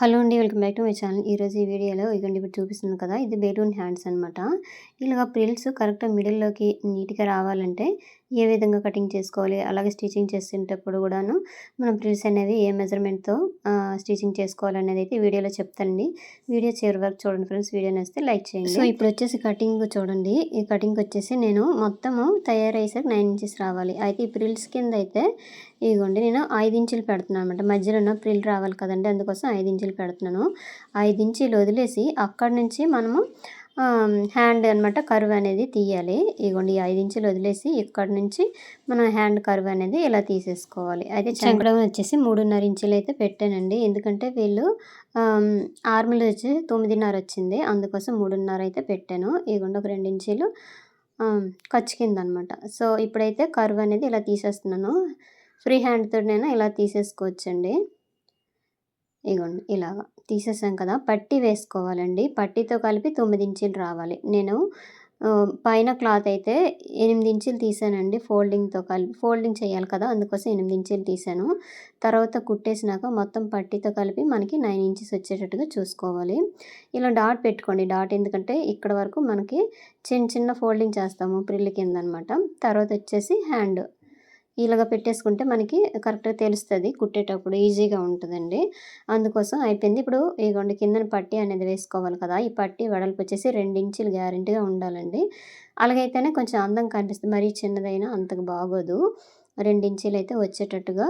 Hello అండి. Welcome back to my channel. ఈరోజు ఈ వీడియోలో ఇగోండి ఇప్పుడు చూపిస్తున్నాను కదా! ఇది బెలూన్ హ్యాండ్స్ అనమాట. ఇలాగ ప్రిల్స్ కరెక్ట్‌గా మిడిల్‌లోకి నీట్‌గా రావాలంటే ఏ విధంగా కటింగ్ చేసుకోవాలి, అలాగే స్టిచ్చింగ్ చేసేటప్పుడు కూడాను మనం ప్రిల్స్ అనేవి ఏ మెజర్‌మెంట్‌తో స్టిచ్చింగ్ చేసుకోవాలనేదైతే ఈ వీడియోలో చెప్తానండి. వీడియో చివరి వరకు చూడండి ఫ్రెండ్స్. వీడియో నచ్చితే లైక్ చేయండి. సో, ఇప్పుడొచ్చేసి కటింగ్ చూడండి. ఈ కటింగ్‌కొచ్చేసి నేను మొత్తము తయారయ్యేసరికి 9 ఇంచెస్ రావాలి. అయితే ఈ ప్రిల్స్ కిందయితే ఇదిగోండి నేను 5 ఇంచులు పెడుతున్నాను అనమాట. మధ్యలోన ప్రిల్ రావాలి కదండీ! అందుకోసం 5 ఇంచులు పెడుతున్నాను. 5 ఇంచీలు వదిలేసి అక్కడి నుంచి మనము హ్యాండ్ అనమాట కర్వ్ అనేది తీయాలి. ఇగోండి ఈ 5 ఇంచులు వదిలేసి ఇక్కడి నుంచి మనం హ్యాండ్ కర్వ్ అనేది ఇలా తీసేసుకోవాలి. అయితే చంకడం వచ్చేసి 3.5 ఇంచులైతే పెట్టానండి. ఎందుకంటే వీళ్ళు ఆర్మ్‌లు వచ్చి 9.5 వచ్చింది. అందుకోసం 3.5 అయితే పెట్టాను. ఇగోండి ఒక 2 ఇంచీలు ఖర్చు కిందనమాట. సో, ఇప్పుడైతే కర్వ్ అనేది ఇలా తీసేస్తున్నాను. ఫ్రీ హ్యాండ్‌తోనైనా ఇలా తీసేసుకోవచ్చండి. ఇగోండి ఇలాగా తీసేసాం కదా! పట్టీ వేసుకోవాలండి. పట్టీతో కలిపి 9 ఇంచీలు రావాలి. నేను పైన క్లాత్ అయితే 8 ఇంచీలు తీసానండి. ఫోల్డింగ్ చేయాలి కదా! అందుకోసం 8 ఇంచీలు తీసాను. తర్వాత కుట్టేసినాక మొత్తం పట్టీతో కలిపి మనకి 9 ఇంచెస్ వచ్చేటట్టుగా చూసుకోవాలి. ఇలా డాట్ పెట్టుకోండి. డాట్ ఎందుకంటే ఇక్కడ వరకు మనకి చిన్న చిన్న ఫోల్డింగ్ చేస్తాము ప్రిల్ కిందనమాట. తర్వాత వచ్చేసి హ్యాండ్ ఇలాగ పెట్టేసుకుంటే మనకి కరెక్ట్‌గా తెలుస్తది కుట్టేటప్పుడు ఈజీగా ఉంటదండి. అందుకోసం అయిపోయింది. ఇప్పుడు ఇగోండి కిందన పట్టీ అనేది వేసుకోవాలి కదా! ఈ పట్టీ వెడల్పు వచ్చేసి 2 ఇంచులు గ్యారంటీగా ఉండాలండి. అలాగైతేనే కొంచెం అందంగా కనిపిస్తుంది. మరీ చిన్నదైనా అంతగా బాగోదు. 2 ఇంచీలైతే వచ్చేటట్టుగా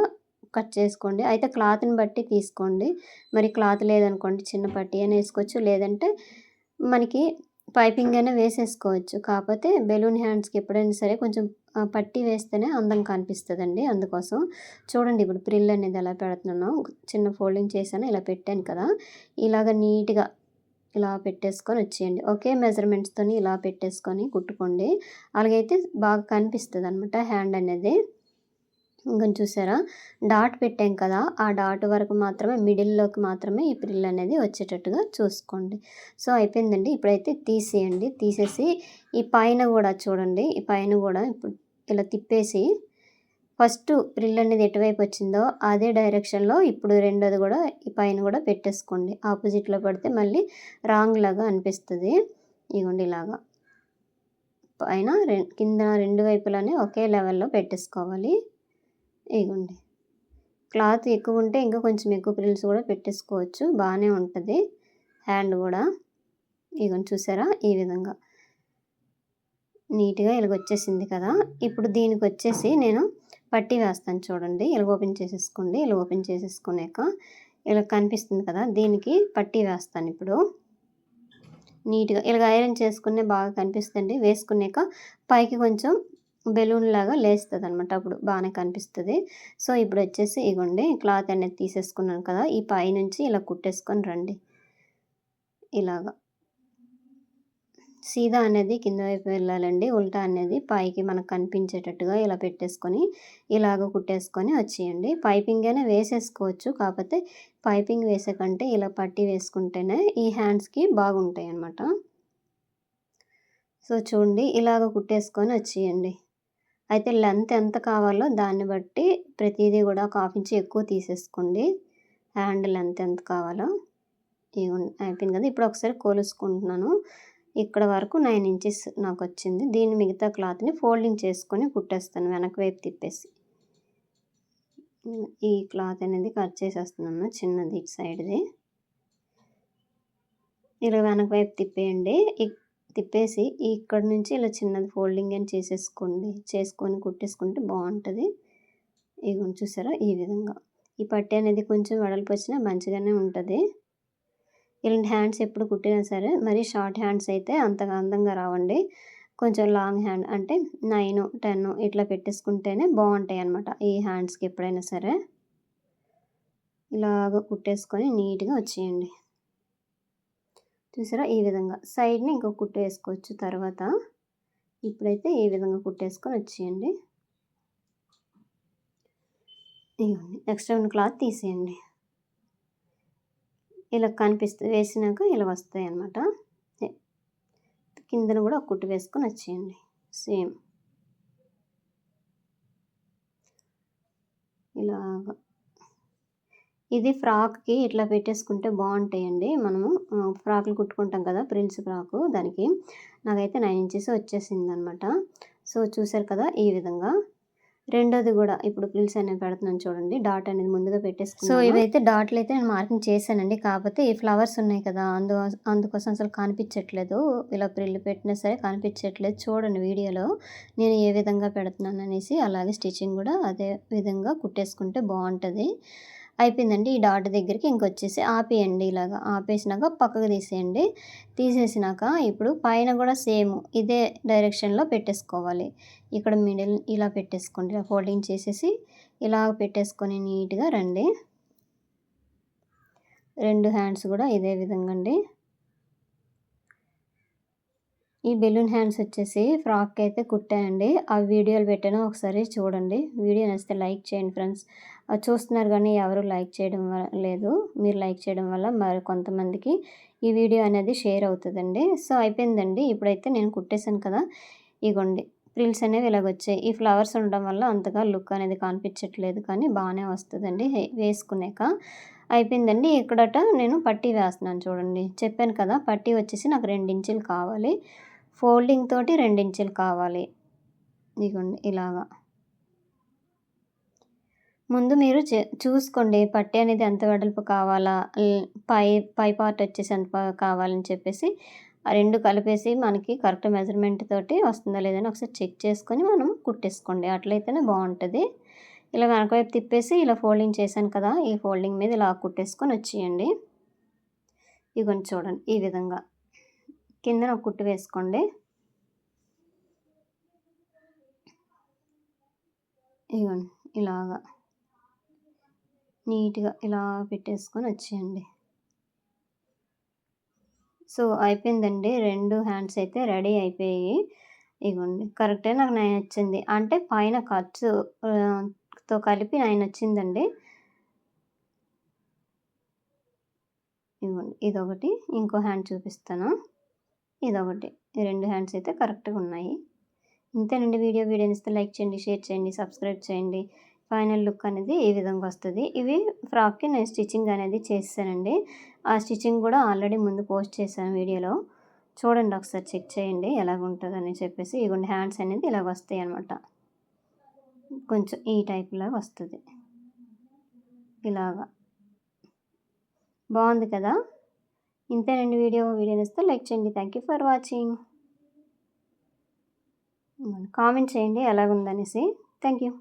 కట్ చేసుకోండి. అయితే క్లాత్‌ని బట్టి తీసుకోండి. మరి క్లాత్ లేదనుకోండి చిన్న పట్టీ అయినా ఏసుకోవచ్చు. లేదంటే మనకి పైపింగ్ అయినా వేసేసుకోవచ్చు. కాపోతే బెలూన్ హ్యాండ్స్‌కి ఎప్పుడైనా సరే కొంచెం పట్టీ వేస్తేనే అందంగా కనిపిస్తదండి. అందుకోసం చూడండి ఇప్పుడు ప్రిల్ అనేది ఎలా పెడుతున్నానో చిన్న ఫోల్డింగ్ చేశాను. ఇలా పెట్టాను కదా! ఇలాగ నీట్‌గా ఇలా పెట్టేసుకొని వచ్చేయండి. ఒకే మెజర్‌మెంట్స్‌తోని ఇలా పెట్టేసుకొని కుట్టుకోండి. అలాగైతే బాగా కనిపిస్తదనమాట హ్యాండ్ అనేది. ఇంకొంచెం చూసారా? డాట్ పెట్టాం కదా! ఆ డాట్ వరకు మాత్రమే మిడిల్‌లోకి మాత్రమే ఈ ప్రిల్ అనేది వచ్చేటట్టుగా చూసుకోండి. సో, అయిపోయిందండి. ఇప్పుడైతే తీసేయండి. తీసేసి ఈ పైన గూడా చూడండి. ఈ పైన గూడా ఇప్పుడు ఇలా తిప్పేసి ఫస్ట్ ప్రిల్ అనేది ఎటువైపు వచ్చిందో అదే డైరెక్షన్‌లో ఇప్పుడు రెండోది గూడా ఈ పైన గూడా పెట్టేసుకోండి. ఆపోజిట్‌లో పెడితే మళ్ళీ రాంగ్ లాగా అనిపిస్తది. ఇగోండి ఇలాగా. పైన కింద 2 వైపులని ఒకే లెవెల్‌లో పెట్టేసుకోవాలి. ఇగోండి. క్లాత్ ఎక్కువుంటే ఇంకా కొంచెం ఎక్కువ ప్రిల్స్ గూడా పెట్టేసుకోవచ్చు. బానే ఉంటది. హ్యాండ్ గూడా. ఇగోండి చూసారా? ఈ విధంగా. నీట్‌గా ఇలాగొచ్చేసింది కదా! ఇప్పుడు దీనికొచ్చేసి నేను పట్టీ వేస్తాను చూడండి. ఇలా ఓపెన్ చేసేసుకోండి. ఇలా ఓపెన్ చేసేసుకున్నాక ఇలా కనిపిస్తుంది కదా! దీనికి పట్టీ వేస్తానిప్పుడు. నీట్‌గా ఇలాగ ఐరన్ చేసుకునే బాగా కనిపిస్తదండి. వేసుకున్నాక పైకి కొంచెం బెలూన్‌లాగా లేస్తదనమాట. అప్పుడు బానే కనిపిస్తది. సో, ఇప్పుడొచ్చేసి ఇగోండి క్లాత్ అనేది తీసేసుకున్నాను కదా! ఈ పైనుంచి ఇలా కుట్టేసుకొని రండి. ఇలాగ. సీదా అనేది కింద వైపు వెళ్ళాలండి. ఉల్టా అనేది పైకి మనకు కనిపించేటట్టుగా ఇలా పెట్టేసుకొని, ఇలాగ కుట్టేసుకొని వచ్చేయండి. పైపింగ్ అయినా వేసేసుకోవచ్చు. కాకపోతే పైపింగ్ వేసే కంటే ఇలా పట్టీ వేసుకుంటేనే ఈ హ్యాండ్స్‌కి బాగుంటాయన్నమాట. సో, చూడండి ఇలాగ కుట్టేసుకొని వచ్చేయండి. అయితే లెంత్ ఎంత కావాలో దాన్ని బట్టి ప్రతీదీ గూడా ఒక హాఫ్ ఇంచ్ ఎక్కువ తీసేసుకోండి. హ్యాండ్ లెంత్ ఎంత కావాలో. ఇగోండి అయిపోయింది కదా! ఇప్పుడు ఒకసారి కొలుసుకుంటున్నాను. ఇక్కడ వరకు 9 ఇంచెస్ నాకొచ్చింది. దీన్ని మిగతా క్లాత్‌ని ఫోల్డింగ్ చేసుకొని కుట్టేస్తాను వెనక వైపు తిప్పేసి. ఈ క్లాత్ అనేది కట్ చేసేస్తున్నాను చిన్నది ఇటు సైడ్‌ది. ఇలా వెనక వైపు తిప్పేయండి. తిప్పేసి ఇక్కడి నుంచి ఇలా చిన్నది ఫోల్డింగ్ అని చేసేసుకోండి. చేసుకొని కుట్టేసుకుంటే బావుంటది. ఇగోండి చూసారా? ఈ విధంగా. ఈ పట్టీ అనేది కొంచెం వెడల్పు వచ్చినా మంచిగానే ఉంటది. ఇలాంటి హ్యాండ్స్ ఎప్పుడు కుట్టినా సరే మరీ షార్ట్ హ్యాండ్స్ అయితే అంతగా అందంగా రావండి. కొంచెం లాంగ్ హ్యాండ్ అంటే 9, 10 ఇట్లా పెట్టేసుకుంటేనే బావుంటాయన్నమాట. ఈ హ్యాండ్స్‌కి ఎప్పుడైనా సరే. ఇలాగ కుట్టేసుకొని నీట్‌గా వచ్చేయండి. చూసారా? ఈ విధంగా. సైడ్‌ని ఇంకో కుట్టు వేసుకోవచ్చు తర్వాత. ఇప్పుడైతే ఈ విధంగా కుట్టేసుకొని వచ్చేయండి. ఇగోండి. ఎక్స్ట్రా ఉన్న క్లాత్ తీసేయండి. ఇలా కనిపిస్తది. వేసినాక ఇలా వస్తాయన్నమాట. కిందన కూడా ఒక కుట్టు వేసుకొని వచ్చేయండి. సేమ్. ఇలాగ. ఇది ఫ్రాక్‌కి ఇట్లా పెట్టేసుకుంటే బావుంటాయండి. మనము ఫ్రాకులు కుట్టుకుంటాం కదా! ప్రిన్స్ ఫ్రాకు దానికి. నాకైతే 9 ఇంచెస్ వచ్చేసిందనమాట. సో, చూసారు కదా! ఈ విధంగా. రెండోది గూడా ఇప్పుడు ప్రిల్స్ అనేవి పెడుతున్నాను చూడండి. డాట్ అనేది ముందుగా పెట్టేసుకున్నాను. సో, ఇవైతే డాట్‌లయితే నేను మార్కింగ్ చేశానండి. కాకపోతే ఈ ఫ్లవర్స్ ఉన్నాయి కదా! అందుకోసం అసలు కనిపించట్లేదు. ఇలా ప్రిల్ పెట్టినా సరే కనిపించట్లేదు. చూడండి వీడియోలో నేను ఏ విధంగా పెడుతున్నాననేసి. అలాగే స్టిచ్చింగ్ గూడా అదే విధంగా కుట్టేసుకుంటే బావుంటది. అయిపోయిందండి. ఈ డాట్ దగ్గరికి ఇంకొచ్చేసి ఆపేయండి ఇలాగా. ఆపేసినాక పక్కకు తీసేయండి. తీసేసినాక ఇప్పుడు పైన గూడా సేమ్ ఇదే డైరెక్షన్‌లో పెట్టేసుకోవాలి. ఇక్కడ మిడిల్ ఇలా పెట్టేసుకోండి. ఇలా ఫోల్డింగ్ చేసేసి ఇలా పెట్టేసుకొని నీట్‌గా రండి. 2 హ్యాండ్స్ గూడా ఇదే విధంగా అండి. ఈ బెలూన్ హ్యాండ్స్ వచ్చేసి ఫ్రాక్‌కైతే కుట్టానండి. ఆ వీడియోలు పెట్టాను ఒకసారి చూడండి. వీడియో నచ్చితే లైక్ చేయండి ఫ్రెండ్స్. చూస్తున్నారు గానీ ఎవరు లైక్ చేయడం లేదు. మీరు లైక్ చేయడం వల్ల మరి కొంతమందికి ఈ వీడియో అనేది షేర్ అవుతదండి. సో, అయిపోయిందండి. ఇప్పుడైతే నేను కుట్టేసాను కదా! ఇగోండి ఫ్రిల్స్ అనేవి ఇలాగొచ్చాయి. ఈ ఫ్లవర్స్ ఉండడం వల్ల అంతగా లుక్ అనేది కనిపించట్లేదు కానీ బానే వస్తదండి వేసుకున్నాక. అయిపోయిందండి. ఇక్కడట నేను పట్టీ వేస్తున్నాను చూడండి. చెప్పాను కదా! పట్టీ వచ్చేసి నాకు 2 ఇంచులు కావాలి. ఫోల్డింగ్ తోటి 2 ఇంచులు కావాలి. ఇగోండి ఇలాగా. ముందు మీరు చూసుకోండి పట్టీ అనేది ఎంత వెడల్పు కావాలా, పై పై పార్ట్ వచ్చేసి ఎంత కావాలని చెప్పేసి ఆ 2 కలిపేసి మనకి కరెక్ట్ మెజర్‌మెంట్ తోటి వస్తుందా లేదా అని ఒకసారి చెక్ చేసుకొని మనం కుట్టేసుకోండి. అట్లయితేనే బావుంటది. ఇలా వెనక వైపు తిప్పేసి ఇలా ఫోల్డింగ్ చేశాను కదా! ఈ ఫోల్డింగ్ మీద ఇలా కుట్టేసుకొని వచ్చేయండి. ఇగోండి చూడండి ఈ విధంగా. కిందన ఒక కుట్టు వేసుకోండి. ఇగోండి ఇలాగా. నీట్‌గా ఇలా పెట్టేసుకొని వచ్చేయండి. సో, అయిపోయిందండి. 2 హ్యాండ్స్ అయితే రెడీ అయిపోయాయి. ఇగోండి కరెక్టే నాకు 9 వచ్చింది. అంటే పైన ఖర్చు తో కలిపి 9 వచ్చిందండి. ఇగోండి ఇదొకటి. ఇంకో హ్యాండ్ చూపిస్తాను. ఇదొకటి. ఈ 2 హ్యాండ్స్ అయితే కరెక్ట్‌గా ఉన్నాయి. ఇంతేనండి వీడియో. వీడియో నచ్చితే లైక్ చేయండి, షేర్ చేయండి, సబ్స్క్రైబ్ చేయండి. ఫైనల్ లుక్ అనేది ఈ విధంగా వస్తది. ఇవి ఫ్రాక్‌కి నేను స్టిచ్చింగ్ అనేది చేసేసానండి. ఆ స్టిచ్చింగ్ గూడా ఆల్రెడీ ముందు పోస్ట్ చేశాను వీడియోలో. చూడండి ఒకసారి చెక్ చేయండి ఎలాగుంటదని చెప్పేసి. ఇగోండి హ్యాండ్స్ అనేది ఇలాగొస్తాయనమాట. కొంచెం ఈ టైప్‌లాగా వస్తది. ఇలాగా. బావుంది కదా! ఇంతేనండి వీడియో. వీడియో నచ్చితే లైక్ చేయండి. Thank you for watching. Comment చేయండి ఎలాగుందనేసి. Thank you.